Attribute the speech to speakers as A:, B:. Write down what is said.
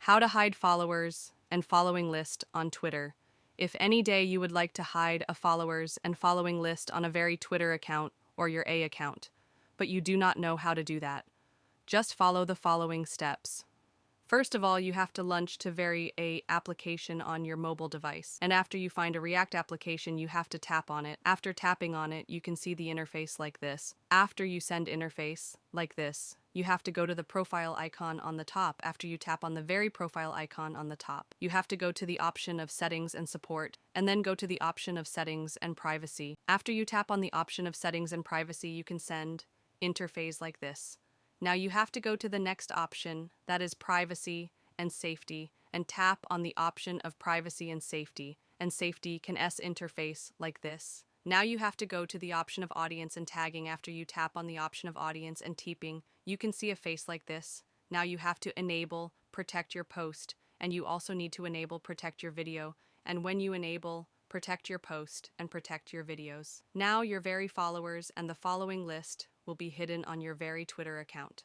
A: How to hide followers and following list on Twitter. If any day you would like to hide a followers and following list on a very Twitter account or your A account, but you do not know how to do that, just follow the following steps. First of all, you have to launch to very a application on your mobile device. And after you find a React application, you have to tap on it. After tapping on it, you can see the interface like this. After you send interface like this, you have to go to the profile icon on the top. After you tap on the very profile icon on the top, you have to go to the option of settings and support, and then go to the option of settings and privacy. After you tap on the option of settings and privacy, you can send interface like this. Now you have to go to the next option, that is privacy and safety, and tap on the option of privacy and safety can S interface like this. Now you have to go to the option of audience and tagging. After you tap on the option of audience and typing, you can see a face like this. Now you have to enable protect your post, and you also need to enable protect your video, and when you enable protect your post and protect your videos, now your very followers and the following list will be hidden on your very Twitter account.